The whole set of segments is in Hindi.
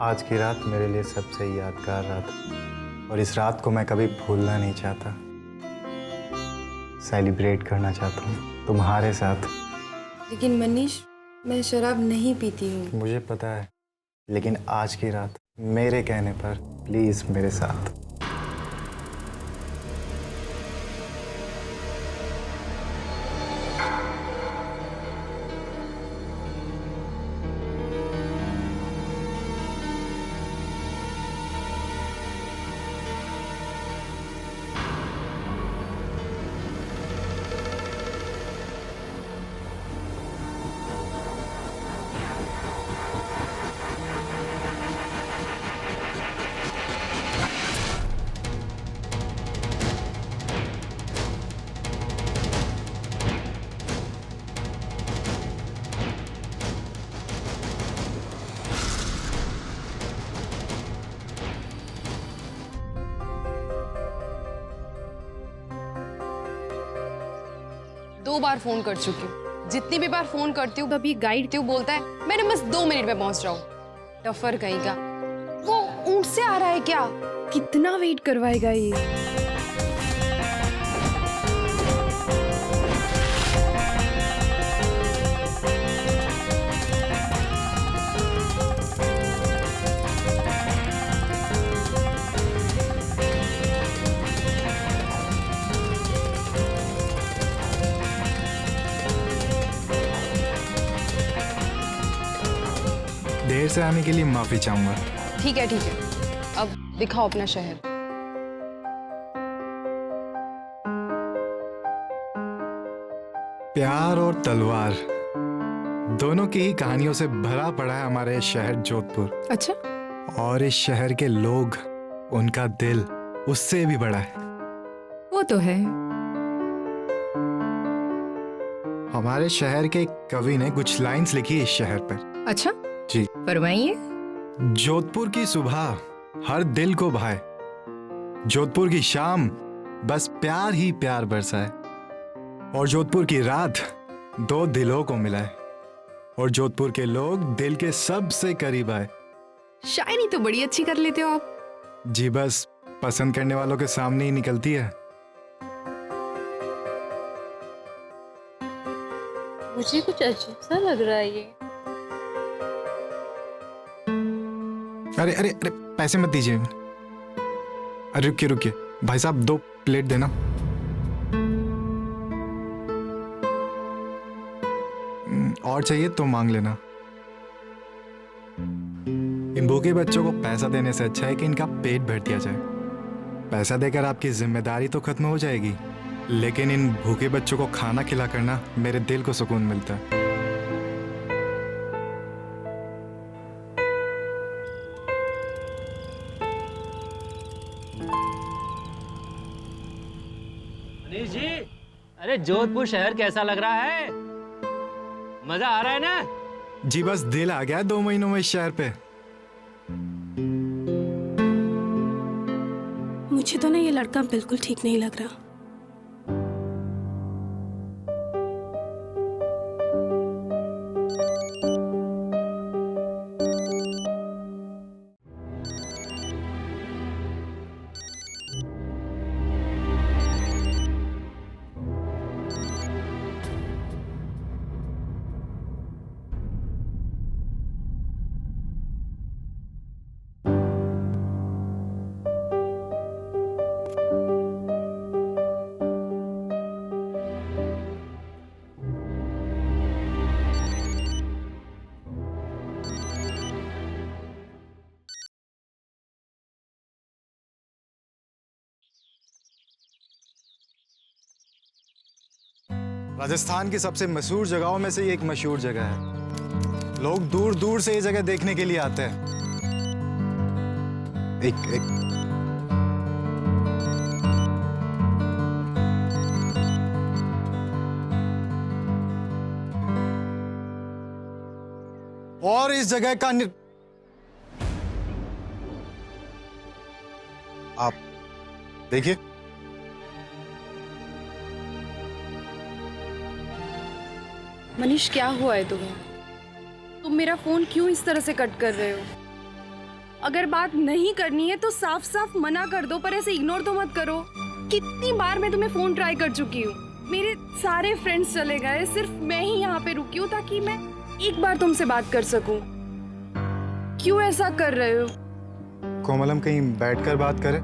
आज की रात मेरे लिए सबसे यादगार रात और इस रात को मैं कभी भूलना नहीं चाहता। सेलिब्रेट करना चाहता हूँ तुम्हारे साथ। लेकिन मनीष, मैं शराब नहीं पीती हूँ। मुझे पता है, लेकिन आज की रात मेरे कहने पर प्लीज मेरे साथ। दो बार फोन कर चुकी हूँ। जितनी भी बार फोन करती हूँ तभी गाइड बोलता है मैंने बस 2 मिनट में पहुंच जाऊँ। टफर कहेगा। वो ऊंट से आ रहा है क्या? कितना वेट करवाएगा ये? देर से आने के लिए माफी चाहूंगा। ठीक है, अब दिखाओ अपना शहर। प्यार और तलवार दोनों की ही कहानियों से भरा पड़ा है हमारे शहर जोधपुर। अच्छा, और इस शहर के लोग, उनका दिल उससे भी बड़ा है। वो तो है। हमारे शहर के एक कवि ने कुछ लाइंस लिखी इस शहर पर। अच्छा जी, फरमाइए। जोधपुर की सुबह हर दिल को भाए, जोधपुर की शाम बस प्यार ही प्यार बरसाए, और जोधपुर की रात 2 दिलों को मिलाए, और जोधपुर के लोग दिल के सबसे करीब आए। शायरी तो बड़ी अच्छी कर लेते हो आप। जी, बस पसंद करने वालों के सामने ही निकलती है। मुझे कुछ अजीब सा लग रहा है ये। अरे अरे अरे, पैसे मत दीजिए। अरे रुकिए रुकिए, भाई साहब 2 प्लेट देना। और चाहिए तो मांग लेना। इन भूखे बच्चों को पैसा देने से अच्छा है कि इनका पेट भर दिया जाए। पैसा देकर आपकी जिम्मेदारी तो खत्म हो जाएगी, लेकिन इन भूखे बच्चों को खाना खिला कर ना मेरे दिल को सुकून मिलता है। मनीष जी, अरे जोधपुर शहर कैसा लग रहा है? मजा आ रहा है ना? जी, बस दिल आ गया 2 महीनों में इस शहर पे। मुझे तो ना ये लड़का बिल्कुल ठीक नहीं लग रहा। राजस्थान की सबसे मशहूर जगहों में से ये एक मशहूर जगह है। लोग दूर दूर से ये जगह देखने के लिए आते हैं। एक और इस जगह का आप देखिए। मनीष, क्या हुआ है तुम्हें? तुम मेरा फोन क्यों इस तरह से कट कर रहे हो? अगर बात नहीं करनी है तो साफ साफ मना कर दो, पर ऐसे इग्नोर तो मत करो। कितनी बार मैं तुम्हें फोन ट्राई कर चुकी हूँ, मेरे सारे फ्रेंड्स चले गए, सिर्फ मैं ही यहाँ पे रुकी हूँ ताकि मैं एक बार तुमसे बात कर सकूं। क्यों ऐसा कर रहे हो? कोमल, हम कहीं बैठकर बात करें?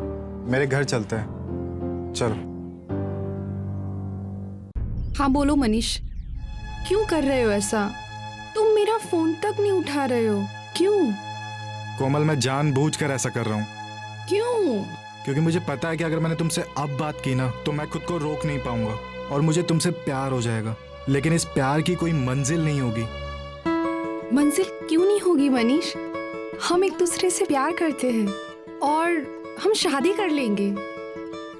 मेरे घर चलते हैं, चलो। हाँ बोलो मनीष, क्यों कर रहे हो ऐसा? तुम मेरा फोन तक नहीं उठा रहे हो, क्यों? कोमल, मैं जानबूझकर ऐसा कर रहा हूँ। क्यों? क्योंकि मुझे पता है कि अगर मैंने तुमसे अब बात की ना तो मैं खुद को रोक नहीं पाऊंगा और मुझे तुमसे प्यार हो जाएगा, लेकिन इस प्यार की कोई मंजिल नहीं होगी। मंजिल क्यों नहीं होगी मनीष? हम एक दूसरे से प्यार करते हैं और हम शादी कर लेंगे,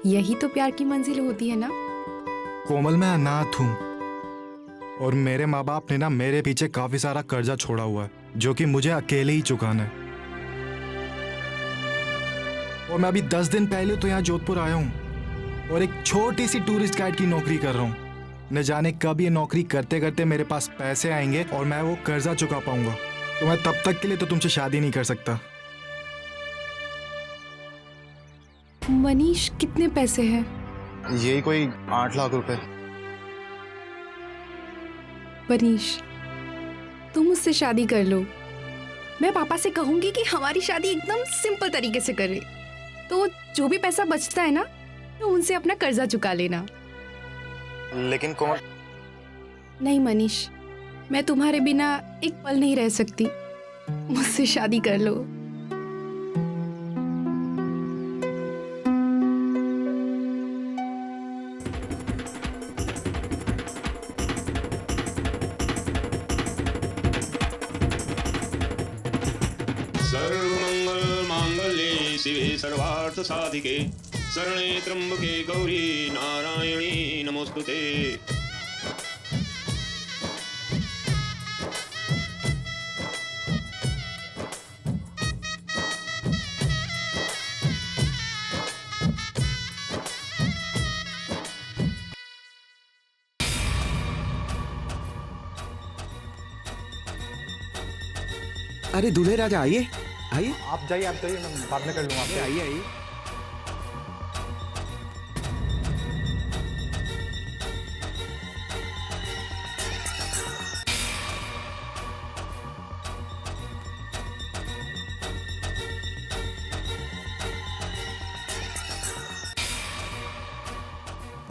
यही तो प्यार की मंजिल होती है ना। कोमल, मैं अनाथ हूँ और मेरे माँ बाप ने ना मेरे पीछे काफी सारा कर्जा छोड़ा हुआ है जो कि मुझे अकेले ही चुकाना है। और मैं अभी 10 दिन पहले तो यहाँ जोधपुर आया हूँ और एक छोटी सी टूरिस्ट गाइड की नौकरी कर रहा हूँ। न जाने कब ये नौकरी करते करते मेरे पास पैसे आएंगे और मैं वो कर्जा चुका पाऊंगा। तो मैं तब तक के लिए तो तुमसे शादी नहीं कर सकता। मनीष, कितने पैसे हैं? यही कोई 8 लाख रुपए। मनीष, तुम मुझसे शादी कर लो। मैं पापा से कहूंगी कि हमारी शादी एकदम सिंपल तरीके से करे, तो जो भी पैसा बचता है ना तो उनसे अपना कर्जा चुका लेना। लेकिन कोमल, नहीं मनीष, मैं तुम्हारे बिना एक पल नहीं रह सकती, मुझसे शादी कर लो। सर्वमंगल मांगल्ये शिवे सर्वार्थ साधिके शरणे त्र्यंबके गौरी नारायणी नमोस्तुते। अरे दूल्हे राजा, आइए आइए। आप जाइए, मैं बाद में कर लूंगा। आइए आइए।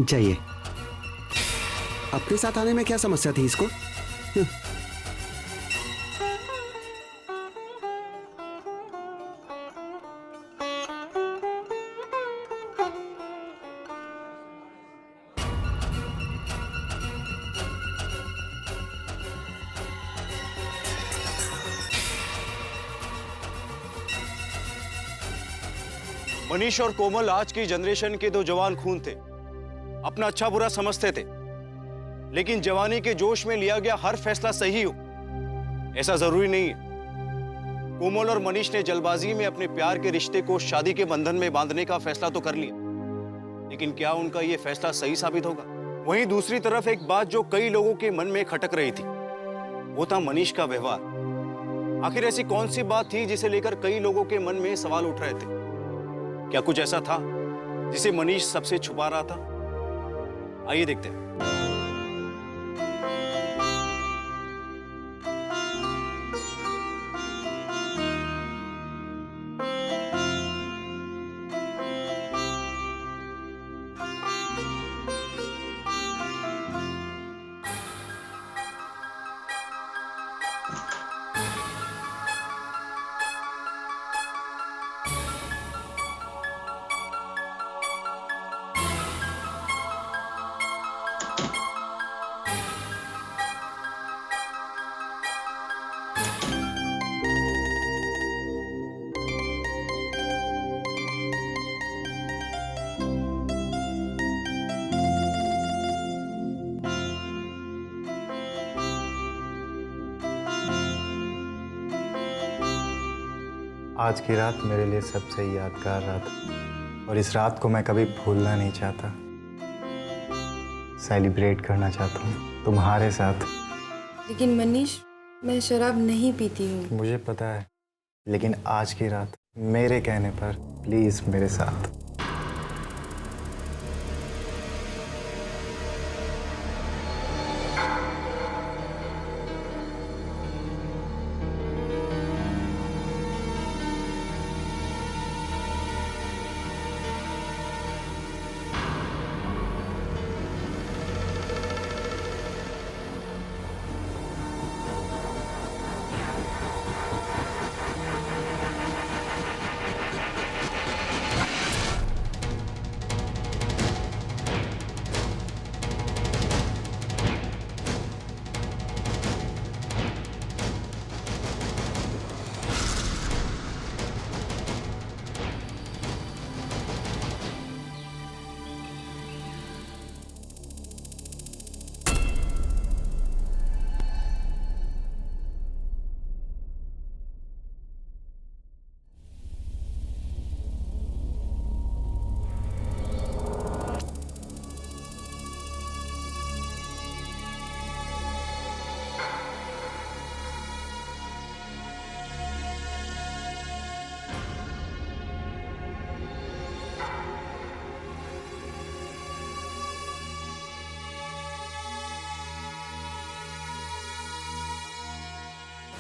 जाइए। अपने साथ आने में क्या समस्या थी इसको? मनीष और कोमल आज की जनरेशन के दो जवान खून थे, अपना अच्छा बुरा समझते थे, लेकिन जवानी के जोश में लिया गया हर फैसला सही हो ऐसा जरूरी नहीं है। कोमल और मनीष ने जल्दबाजी में अपने प्यार के रिश्ते को शादी के बंधन में बांधने का फैसला तो कर लिया, लेकिन क्या उनका यह फैसला सही साबित होगा? वहीं दूसरी तरफ एक बात जो कई लोगों के मन में खटक रही थी, वो था मनीष का व्यवहार। आखिर ऐसी कौन सी बात थी जिसे लेकर कई लोगों के मन में सवाल उठ रहे थे? क्या कुछ ऐसा था जिसे मनीष सबसे छुपा रहा था? आइए देखते हैं। आज की रात मेरे लिए सबसे यादगार रात और इस रात को मैं कभी भूलना नहीं चाहता। सेलिब्रेट करना चाहता हूँ तुम्हारे साथ। लेकिन मनीष, मैं शराब नहीं पीती हूँ। मुझे पता है, लेकिन आज की रात मेरे कहने पर प्लीज मेरे साथ।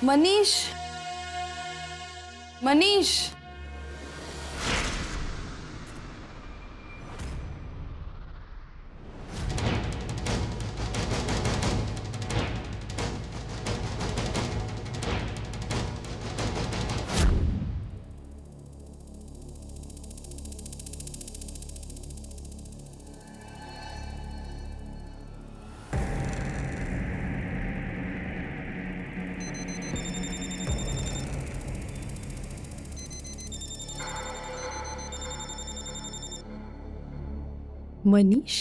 मनीष, मनीष, मनीष,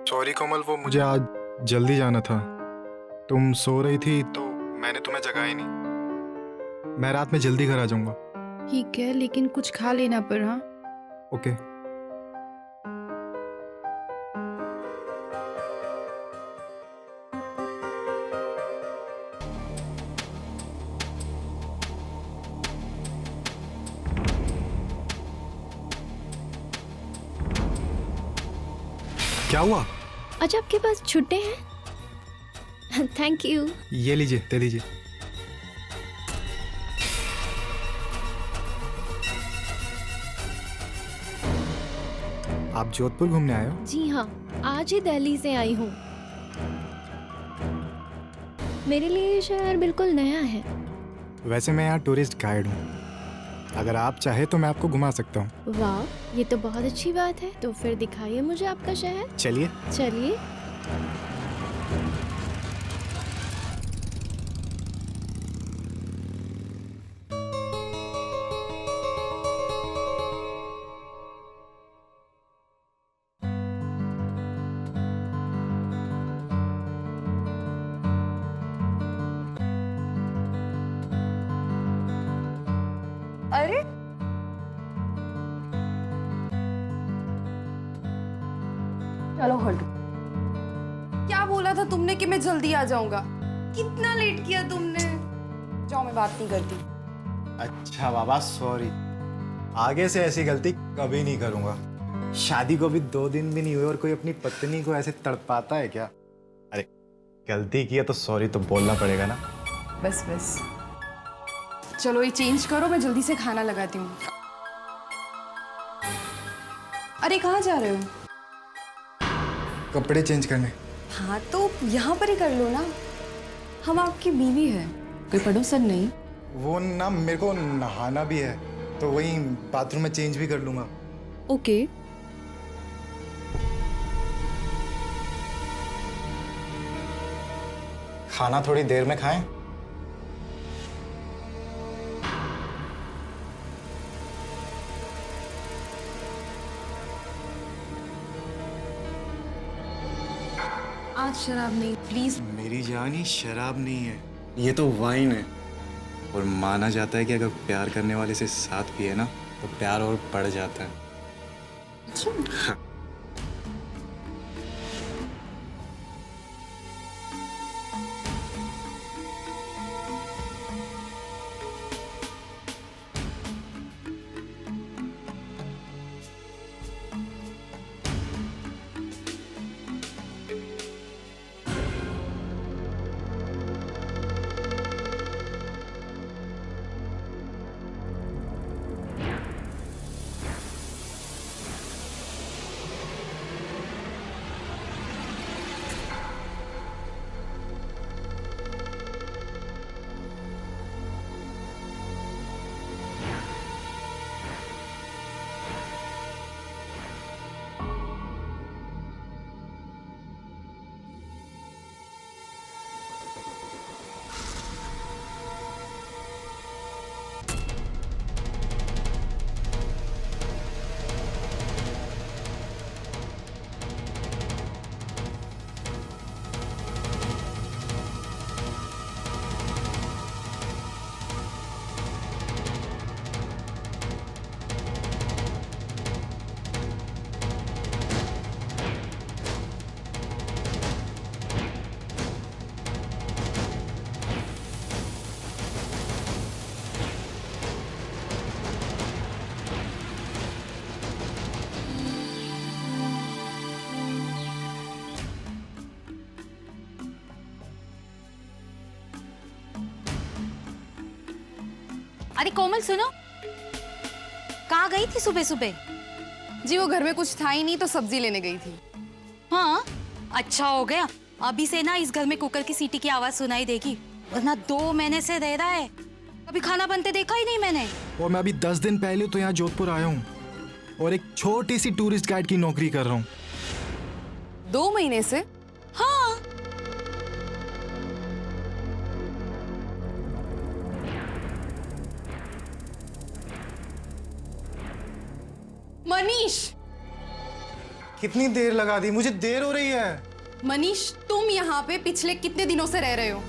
सॉरी कोमल, वो मुझे आज जल्दी जाना था। तुम सो रही थी तो मैंने तुम्हें जगाया नहीं। मैं रात में जल्दी घर आ जाऊंगा। ठीक है, लेकिन कुछ खा लेना पर। हाँ, ओके। क्या हुआ? आज आपके पास छुट्टे हैं? Thank you. ये लीजिए, दे दीजिए। आप जोधपुर घूमने आए हो? जी हाँ, आज ही दिल्ली से आई हूँ। मेरे लिए ये शहर बिल्कुल नया है। वैसे मैं यहाँ टूरिस्ट गाइड हूँ। अगर आप चाहे तो मैं आपको घुमा सकता हूँ। वाह, ये तो बहुत अच्छी बात है। तो फिर दिखाइए मुझे आपका शहर। चलिए। चलिए। अरे चलो हटो। क्या बोला था तुमने कि मैं जल्दी आ जाऊंगा? कितना लेट किया तुमने। जाओ, मैं बात नहीं करती। अच्छा बाबा, सॉरी। आगे से ऐसी गलती कभी नहीं करूंगा। शादी को भी 2 दिन भी नहीं हुए और कोई अपनी पत्नी को ऐसे तड़पाता है क्या? अरे गलती किया तो सॉरी तो बोलना पड़ेगा ना। बस बस, चलो ये चेंज करो, मैं जल्दी से खाना लगाती हूँ। अरे कहाँ जा रहे हो? कपड़े चेंज करने। हाँ तो यहाँ पर ही कर लो ना। हम आपकी बीवी है, कोई पड़ोसन नहीं। वो ना मेरे को नहाना भी है तो वही बाथरूम में चेंज भी कर लूंगा। ओके। खाना थोड़ी देर में खाएं। आज शराब नहीं, प्लीज। मेरी जान, ये शराब नहीं है, ये तो वाइन है। और माना जाता है कि अगर प्यार करने वाले से साथ पिए ना तो प्यार और बढ़ जाता है। अरे कोमल सुनो, कहाँ गई थी सुबह सुबह? जी वो घर में कुछ था ही नहीं तो सब्जी लेने गई थी। हाँ, अच्छा हो गया। अभी से ना इस घर में कुकर की सीटी की आवाज सुनाई देगी, वरना 2 महीने से रह रहा है, कभी खाना बनते देखा ही नहीं मैंने। और मैं अभी 10 दिन पहले तो यहाँ जोधपुर आया हूँ और एक छोटी सी टूरिस्ट गाइड की नौकरी कर रहा हूँ। 2 महीने से? हाँ। मनीष, कितनी देर लगा दी, मुझे देर हो रही है। मनीष तुम यहाँ पे पिछले कितने दिनों से रह रहे हो?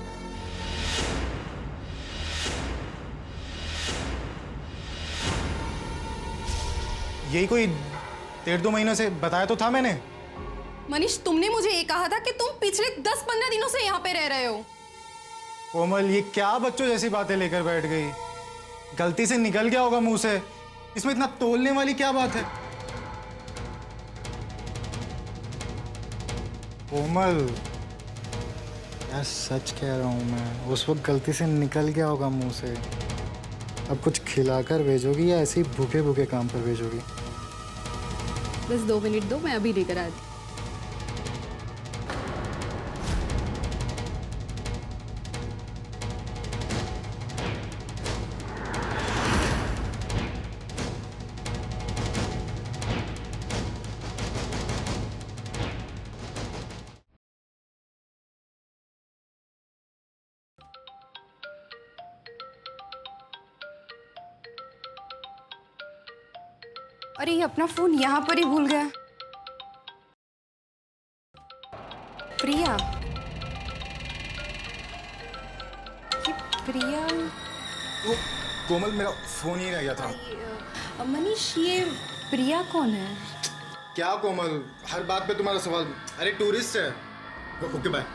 यही कोई 1.5-2 महीनों से बताया तो था मैंने। मनीष तुमने मुझे ये कहा था कि तुम पिछले 10-15 दिनों से यहाँ पे रह रहे हो। कोमल, ये क्या बच्चों जैसी बातें लेकर बैठ गई? गलती से निकल गया होगा मुंह से, इसमें इतना तोलने वाली क्या बात है? कोमल यार, सच कह रहा हूँ मैं, उस वक्त गलती से निकल गया होगा मुंह से। अब कुछ खिलाकर भेजोगी या ऐसे ही भूखे भूखे काम पर भेजोगी? बस 2 मिनट दो, मैं अभी लेकर आती। अरे ये अपना फोन यहाँ पर ही भूल गया। प्रिया, ये प्रिया। कोमल, मेरा फोन ही रह गया था। मनीष, ये प्रिया कौन है? क्या कोमल, हर बात पे तुम्हारा सवाल? अरे टूरिस्ट है। Okay bye.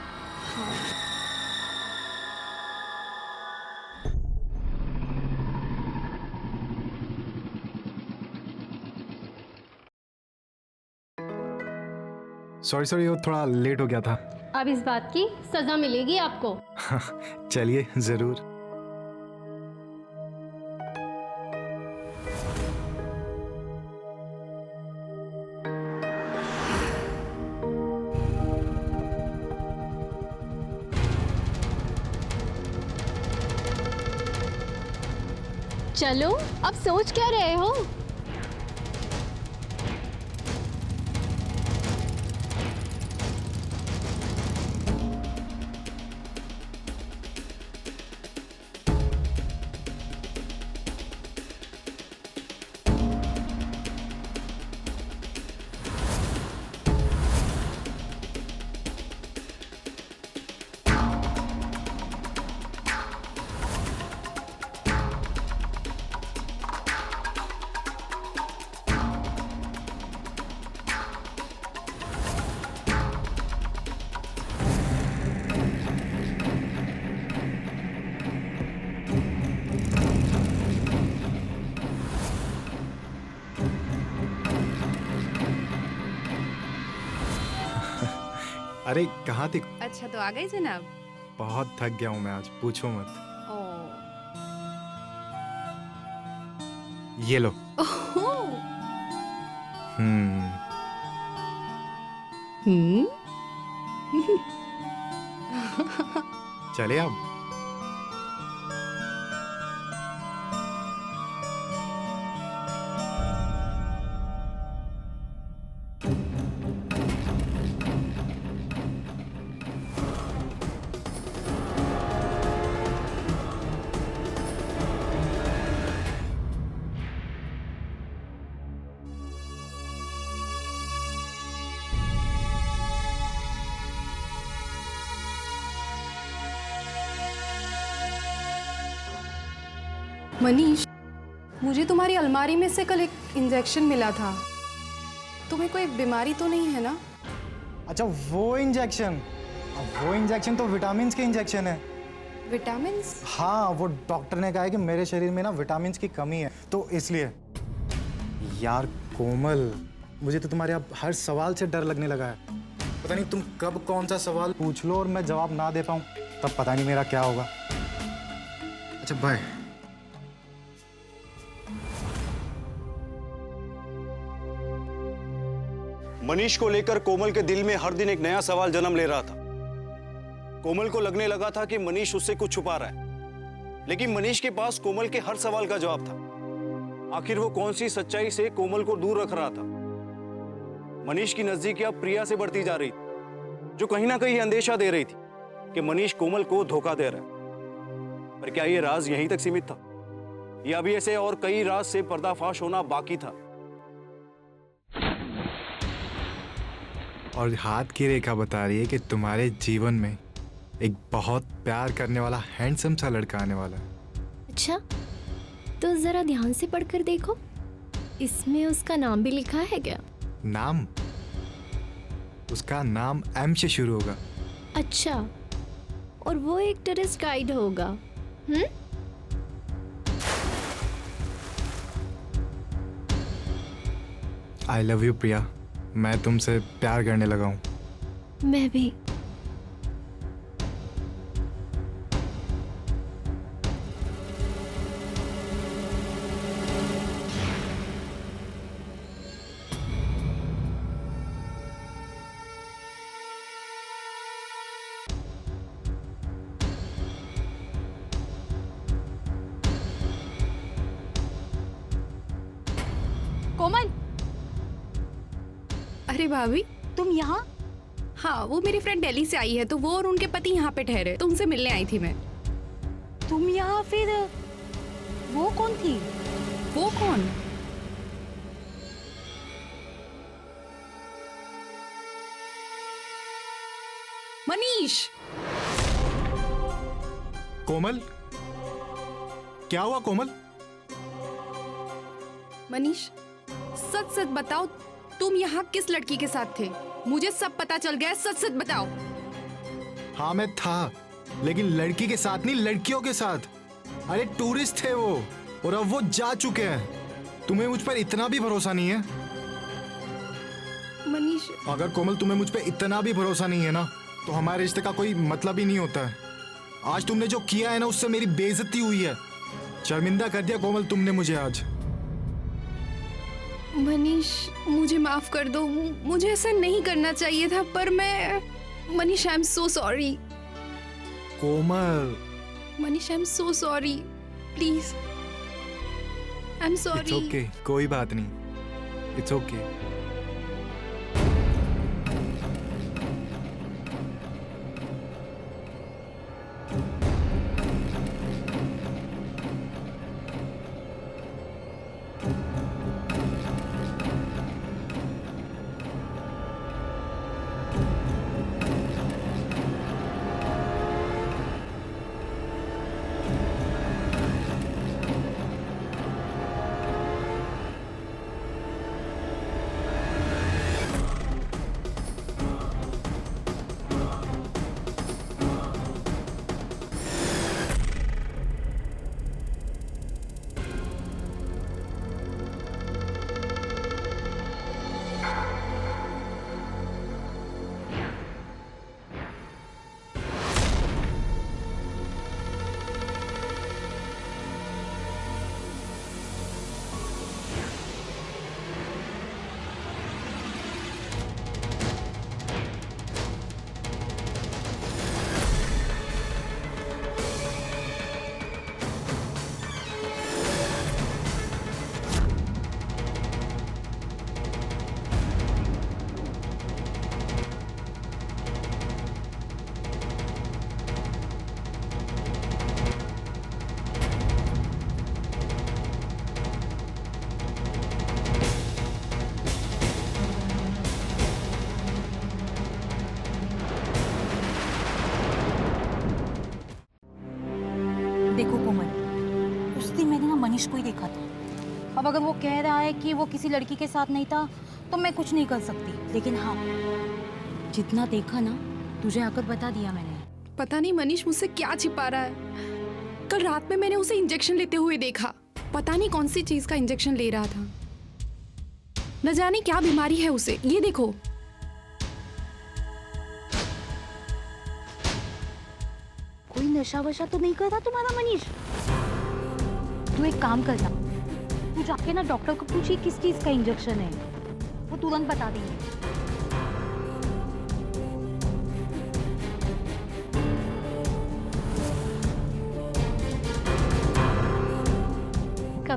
सॉरी, वो थोड़ा लेट हो गया था। अब इस बात की सजा मिलेगी आपको। चलिए, जरूर। चलो, अब सोच क्या रहे हो? अरे कहाँ थी? अच्छा तो आ गए जनाब। बहुत थक गया हूँ मैं आज, पूछो मत। ये लो। चले अब। मनीष, मुझे तुम्हारी अलमारी में से कल एक इंजेक्शन मिला था। तुम्हें कोई बीमारी तो नहीं है ना? अच्छा, वो इंजेक्शन तो विटामिन्स के इंजेक्शन है। विटामिन्स? हाँ, वो डॉक्टर ने कहा है कि मेरे शरीर में ना विटामिन्स की कमी है, तो इसलिए। यार कोमल, मुझे तो तुम्हारे अब हर सवाल से डर लगने लगा है। पता नहीं तुम कब कौन सा सवाल पूछ लो और मैं जवाब ना दे पाऊँ, तब पता नहीं मेरा क्या होगा। अच्छा बाय। मनीष को लेकर कोमल के दिल में हर दिन एक नया सवाल जन्म ले रहा था। कोमल को लगने लगा था कि मनीष उससे कुछ छुपा रहा है, लेकिन मनीष के पास कोमल के हर सवाल का जवाब था। आखिर वो कौन सी सच्चाई से कोमल को दूर रख रहा था? मनीष की नजदीकियां प्रिया से बढ़ती जा रही थी, जो कहीं ना कहीं अंदेशा दे रही थी कि मनीष कोमल को धोखा दे रहा है। पर क्या ये राज यहीं तक सीमित था, या अभी ऐसे और कई राज से पर्दाफाश होना बाकी था? और हाथ की रेखा बता रही है कि तुम्हारे जीवन में एक बहुत प्यार करने वाला हैंडसम सा लड़का आने वाला है। अच्छा, तो जरा ध्यान से पढ़कर देखो, इसमें उसका नाम भी लिखा है क्या? नाम? उसका नाम एम से शुरू होगा। अच्छा, और वो एक टूरिस्ट गाइड होगा। आई लव यू प्रिया, मैं तुमसे प्यार करने लगा हूँ। मैं भी। कोमल, अरे भाभी, तुम यहाँ? हाँ, वो मेरी फ्रेंड दिल्ली से आई है, तो वो और उनके पति यहाँ पे ठहरे, तो उनसे मिलने आई थी मैं। तुम यहाँ? फिर वो कौन थी? वो कौन? मनीष। कोमल, क्या हुआ कोमल? मनीष, सच सच बताओ, तुम यहाँ किस लड़की के साथ थे? मुझे सब पता चल गया है, सच सच बताओ। हाँ मैं था, लेकिन लड़की के साथ नहीं, लड़कियों के साथ। अरे टूरिस्ट थे वो, और अब वो जा चुके हैं। तुम्हें मुझ पर इतना भी भरोसा नहीं है? मनीष, अगर कोमल तुम्हें मुझ पर इतना भी भरोसा नहीं है ना, तो हमारे रिश्ते का कोई मतलब ही नहीं होता है। आज तुमने जो किया है ना, उससे मेरी बेइज्जती हुई है। शर्मिंदा कर दिया कोमल तुमने मुझे आज। मनीष, मुझे माफ कर दो, मुझे ऐसा नहीं करना चाहिए था, पर मैं... Manish, I am so sorry. Komal, Manish, I am so sorry, please, I am it's sorry. Okay, कोई बात नहीं, इट्स ओके। देखो कोमल, उस दिन मैंने ना मनीष को ही देखा था। अब अगर वो कह रहा है कि वो किसी लड़की के साथ नहीं था, तो मैं कुछ नहीं कर सकती। लेकिन हाँ, जितना देखा ना, तुझे आकर बता दिया मैंने। पता नहीं मनीष मुझसे क्या छिपा रहा है। कल रात में मैंने उसे इंजेक्शन लेते हुए देखा। पता नहीं कौन सी चीज का इंजेक्शन ले रहा था। न जाने क्या बीमारी है उसे। ये देखो। कोई नशा वशा तो नहीं करता तुम्हारा मनीष? तू एक काम करना, तू जाके ना डॉक्टर को पूछिए किस चीज का इंजेक्शन है, वो तुरंत बता देंगे।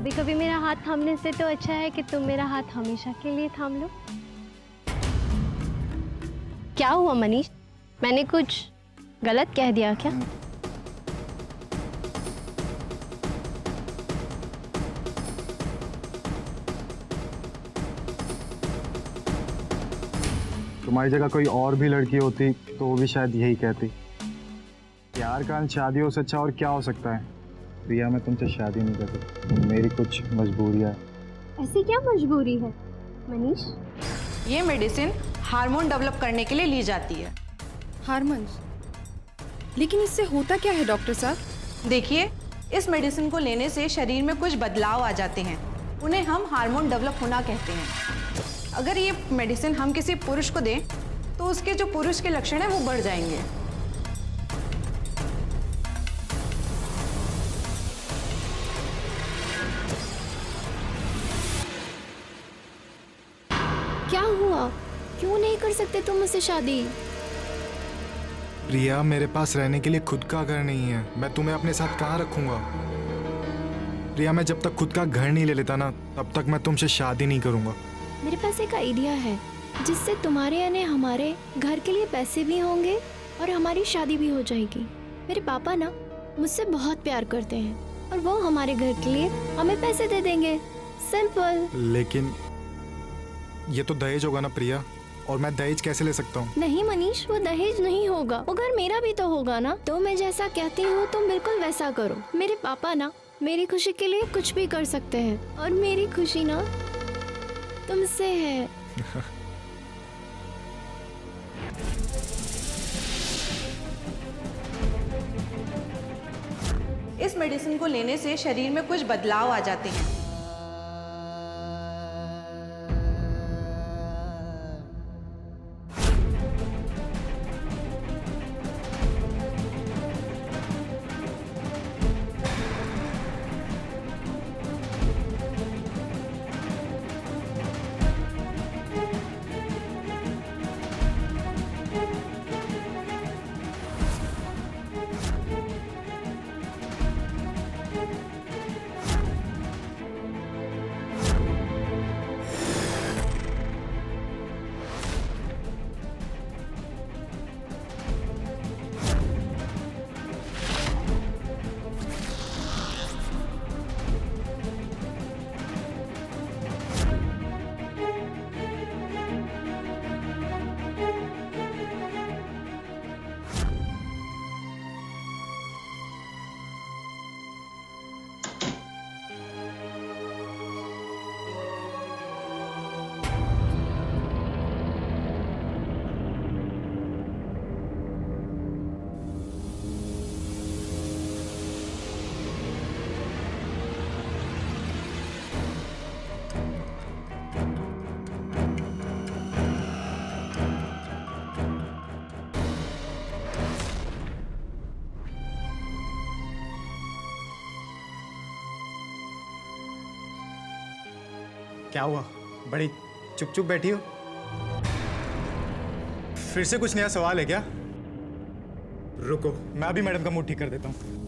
कभी कभी मेरा हाथ थामने से तो अच्छा है कि तुम मेरा हाथ हमेशा के लिए थाम लो। क्या हुआ मनीष, मैंने कुछ गलत कह दिया क्या? तुम्हारी जगह कोई और भी लड़की होती तो वो भी शायद यही कहती। प्यार का शादियों से अच्छा और क्या हो सकता है। प्रिया, मैं तुमसे शादी नहीं कर सकती, मेरी कुछ मजबूरियाँ है। ऐसी क्या मजबूरी है मनीष? ये मेडिसिन हार्मोन डेवलप करने के लिए ली जाती है। हार्मोन्स? लेकिन इससे होता क्या है डॉक्टर साहब? देखिए, इस मेडिसिन को लेने से शरीर में कुछ बदलाव आ जाते हैं, उन्हें हम हार्मोन डेवलप होना कहते हैं। अगर ये मेडिसिन हम किसी पुरुष को दें तो उसके जो पुरुष के लक्षण हैं वो बढ़ जाएंगे। क्या हुआ? क्यों नहीं कर सकते तुम मुझसे शादी? प्रिया, मेरे पास रहने के लिए खुद का घर नहीं है, मैं तुम्हें अपने साथ कहाँ रखूंगा। प्रिया, मैं जब तक खुद का घर नहीं ले लेता ना, तब तक मैं तुमसे शादी नहीं करूंगा। मेरे पास एक आइडिया है जिससे तुम्हारे यानी हमारे घर के लिए पैसे भी होंगे और हमारी शादी भी हो जाएगी। मेरे पापा ना मुझसे बहुत प्यार करते हैं और वो हमारे घर के लिए हमें पैसे दे देंगे। सिंपल। लेकिन ये तो दहेज होगा ना प्रिया, और मैं दहेज कैसे ले सकता हूँ? नहीं मनीष, वो दहेज नहीं होगा, वो घर मेरा भी तो होगा ना। तो मैं जैसा कहती हूँ तुम बिल्कुल वैसा करो। मेरे पापा ना मेरी खुशी के लिए कुछ भी कर सकते हैं और मेरी खुशी ना तुमसे है। इस मेडिसिन को लेने से शरीर में कुछ बदलाव आ जाते हैं। क्या हुआ? बड़ी चुप चुप बैठी हो? फिर से कुछ नया सवाल है क्या? रुको, मैं अभी मैडम का मूड ठीक कर देता हूँ।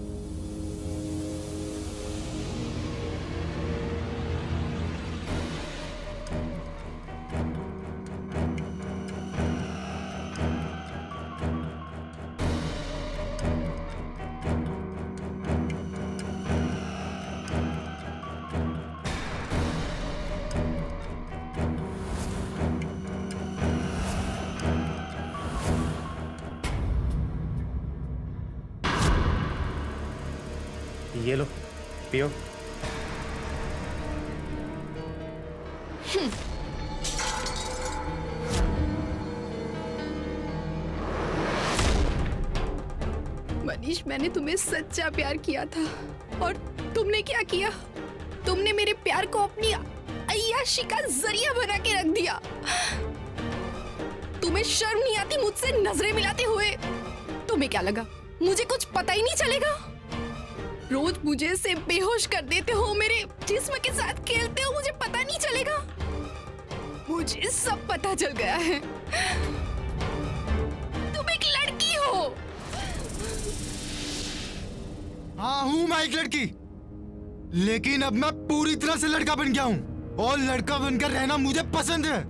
ये लो, पियो। मनीष, मैंने तुम्हें सच्चा प्यार किया था और तुमने क्या किया? तुमने मेरे प्यार को अपनी अय्याशी का जरिया बना के रख दिया। तुम्हें शर्म नहीं आती मुझसे नजरें मिलाते हुए? तुम्हें क्या लगा मुझे कुछ पता ही नहीं चलेगा? रोज मुझे से बेहोश कर देते हो, मेरे जिस्म के साथ खेलते हो, मुझे पता नहीं चलेगा? मुझे सब पता चल गया है। तुम एक लड़की हो। हाँ हूँ मैं एक लड़की, लेकिन अब मैं पूरी तरह से लड़का बन गया हूँ और लड़का बनकर रहना मुझे पसंद है।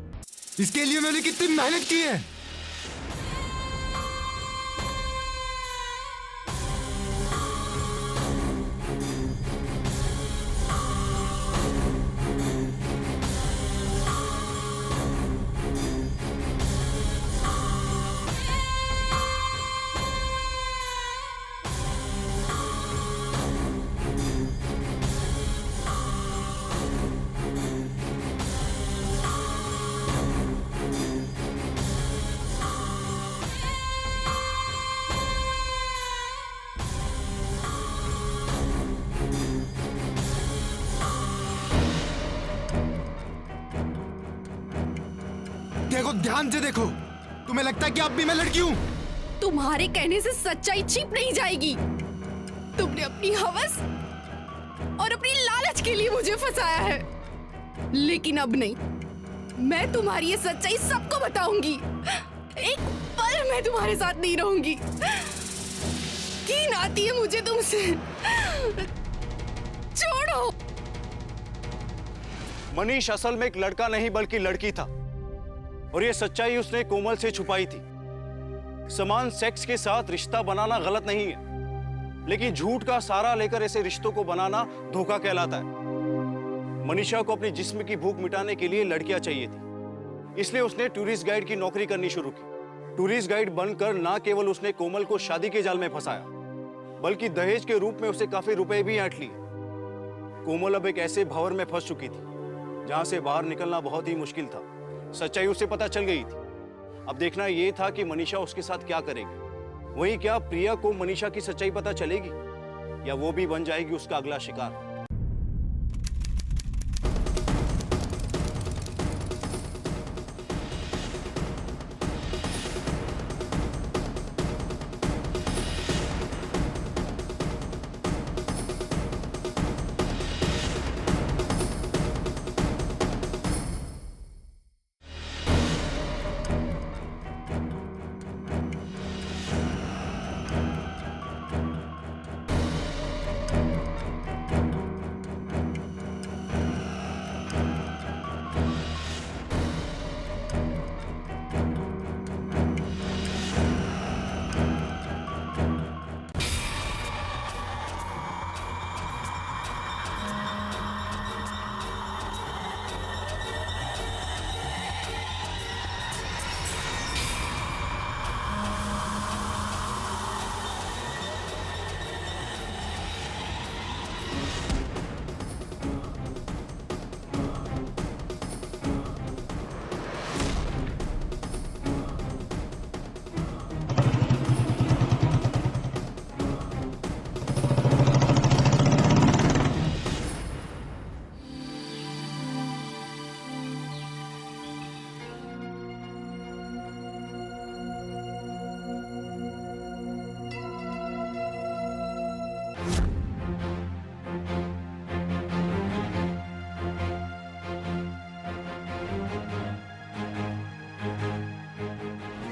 इसके लिए मैंने कितनी मेहनत की है। देखो, ध्यान से देखो। तुम्हें लगता है कि अब भी मैं लड़की हूँ? तुम्हारे कहने से सच्चाई छिप नहीं जाएगी। तुमने अपनी हवस और अपनी लालच के लिए मुझे फंसाया है, लेकिन अब नहीं। मैं तुम्हारी ये सच्चाई सबको बताऊंगी। एक पल मैं तुम्हारे साथ नहीं रहूंगी। कीन आती है मुझे तुमसे। छोड़ो। मनीष असल में एक लड़का नहीं बल्कि लड़की था, और ये सच्चाई उसने कोमल से छुपाई थी। समान सेक्स के साथ रिश्ता बनाना गलत नहीं है, लेकिन झूठ का सहारा लेकर ऐसे रिश्तों को बनाना धोखा कहलाता है। मनीषा को अपने जिस्म की भूख मिटाने के लिए लड़कियां चाहिए थी, इसलिए उसने टूरिस्ट गाइड की नौकरी करनी शुरू की। टूरिस्ट गाइड बनकर ना केवल उसने कोमल को शादी के जाल में फंसाया, बल्कि दहेज के रूप में उसे काफी रुपए भी ऐंठ लिए। कोमल अब एक ऐसे भंवर में फंस चुकी थी जहां से बाहर निकलना बहुत ही मुश्किल था। सच्चाई उसे पता चल गई थी। अब देखना यह था कि मनीषा उसके साथ क्या करेगी। वहीं क्या प्रिया को मनीषा की सच्चाई पता चलेगी, या वो भी बन जाएगी उसका अगला शिकार।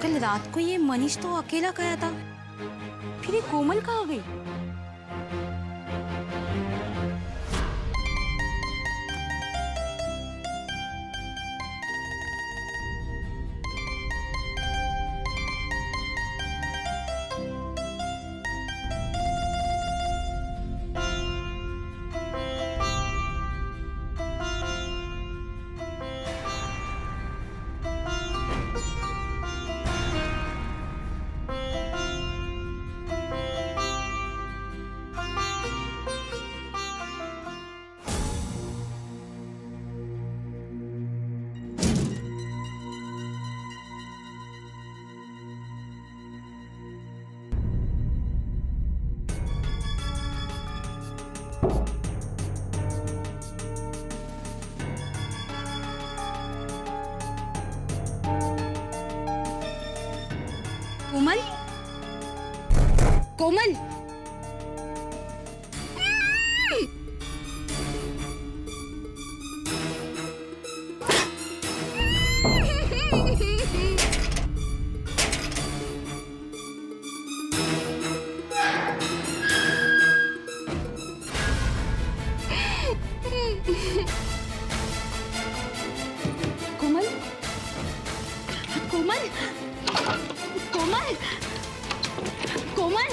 कल रात को ये मनीष तो अकेला गया था, फिर ये कोमल कहाँ गई? कोमल, कोमल, कोमल, कोमल,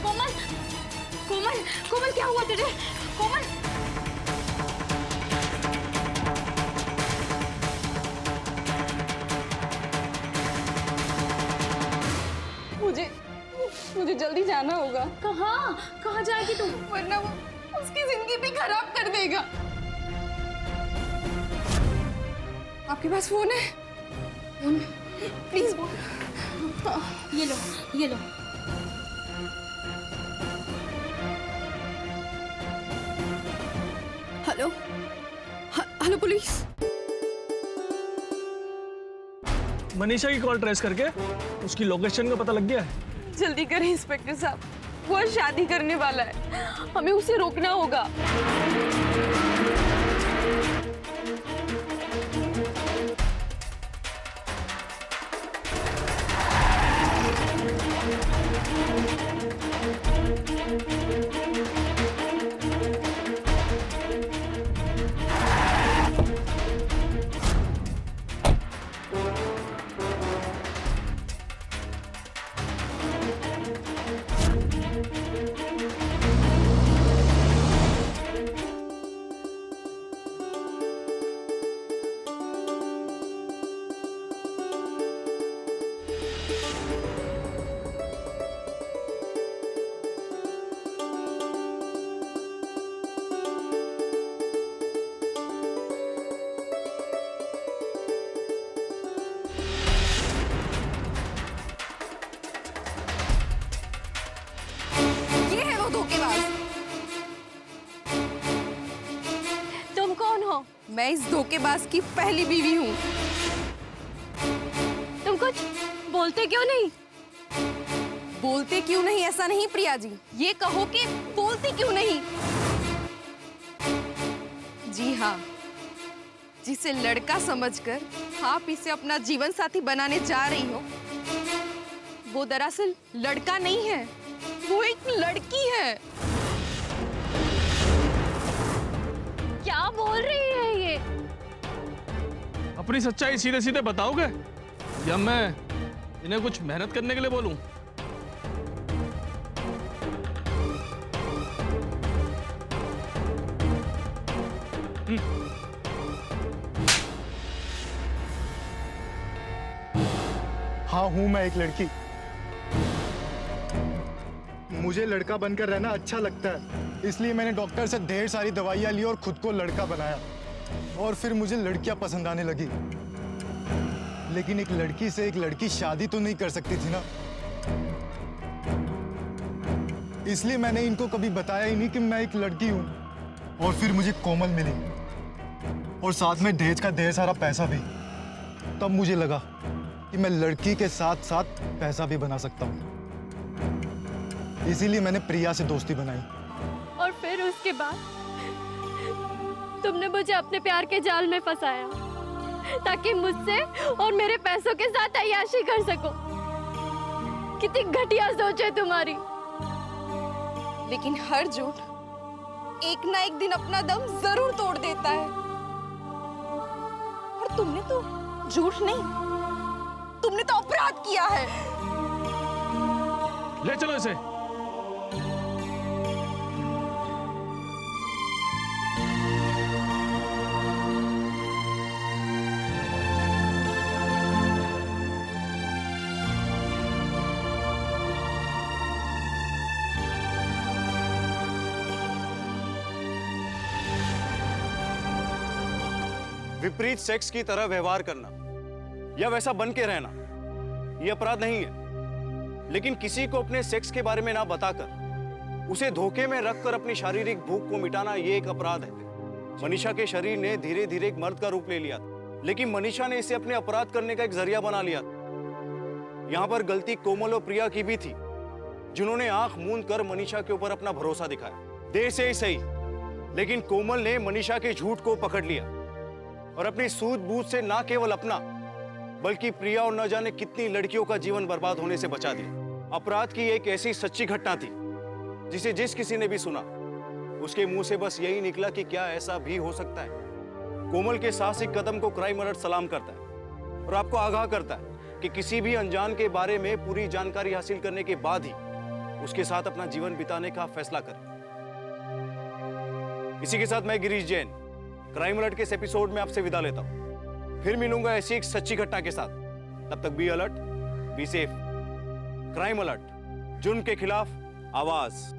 कोमल, कोमल, कोमल क्या हुआ तुझे? कोमल, मुझे जल्दी जाना होगा। कहाँ कहाँ जाएगी तू? वरना वो उसकी जिंदगी भी खराब कर देगा। आपके पास फोन है? प्लीज बोल। ये लो, ये लो। Hello, hello police. मनीषा की कॉल ट्रेस करके उसकी लोकेशन का पता लग गया है। जल्दी करें इंस्पेक्टर साहब, वो आज शादी करने वाला है, हमें उसे रोकना होगा। तुम कौन हो? मैं इस धोखेबाज की पहली बीवी हूँ। तुम कुछ बोलते क्यों नहीं? बोलते क्यों नहीं ऐसा नहीं प्रिया जी, ये कहो कि बोलते क्यों नहीं। जी हाँ, जिसे लड़का समझकर आप इसे अपना जीवन साथी बनाने जा रही हो, वो दरअसल लड़का नहीं है, वो एक लड़की है। क्या बोल रही है ये? अपनी सच्चाई सीधे सीधे बताओगे या मैं इन्हें कुछ मेहनत करने के लिए बोलूं? हाँ हूं मैं एक लड़की। मुझे लड़का बनकर रहना अच्छा लगता है, इसलिए मैंने डॉक्टर से ढेर सारी दवाइयां ली और खुद को लड़का बनाया, और फिर मुझे लड़कियां पसंद आने लगी। लेकिन एक लड़की से एक लड़की शादी तो नहीं कर सकती थी ना, इसलिए मैंने इनको कभी बताया ही नहीं कि मैं एक लड़की हूं। और फिर मुझे कोमल मिली और साथ में दहेज का ढेर सारा पैसा भी। तब मुझे लगा कि मैं लड़की के साथ साथ पैसा भी बना सकता हूं, इसीलिए मैंने प्रिया से दोस्ती बनाई। और फिर उसके बाद तुमने मुझे अपने प्यार के जाल में फंसाया ताकि मुझसे और मेरे पैसों के साथ अय्याशी कर सको। कितनी घटिया सोच है तुम्हारी। लेकिन हर झूठ एक ना एक दिन अपना दम जरूर तोड़ देता है। और तुमने तो झूठ नहीं, तुमने तो अपराध किया है। ले चलो इसे। विपरीत सेक्स की तरह व्यवहार करना या वैसा बन के रहना यह अपराध नहीं है, लेकिन किसी को अपने सेक्स के बारे में ना बताकर उसे धोखे में रखकर अपनी शारीरिक भूख को मिटाना यह एक अपराध है। मनीषा के शरीर ने धीरे धीरे एक मर्द का रूप ले लिया, लेकिन मनीषा ने इसे अपने अपराध करने का एक जरिया बना लिया। यहां पर गलती कोमल और प्रिया की भी थी, जिन्होंने आंख मूंद कर मनीषा के ऊपर अपना भरोसा दिखाया। देर से ही सही, लेकिन कोमल ने मनीषा के झूठ को पकड़ लिया और अपनी सूझबूझ से ना केवल अपना बल्कि प्रिया और न जाने कितनी लड़कियों का जीवन बर्बाद होने से बचा दिया। अपराध की एक ऐसी सच्ची घटना थी जिसे जिस किसी ने भी सुना उसके मुंह से बस यही निकला कि क्या ऐसा भी हो सकता है। कोमल के साहसिक कदम को क्राइम अलर्ट सलाम करता है। और आपको आगाह करता है कि किसी भी अनजान के बारे में पूरी जानकारी हासिल करने के बाद ही उसके साथ अपना जीवन बिताने का फैसला करें। इसी के साथ मैं गिरीश जैन क्राइम अलर्ट के इस एपिसोड में आपसे विदा लेता हूं। फिर मिलूंगा ऐसी एक सच्ची घटना के साथ। तब तक be alert, be safe. Crime alert, जुर्म के खिलाफ आवाज।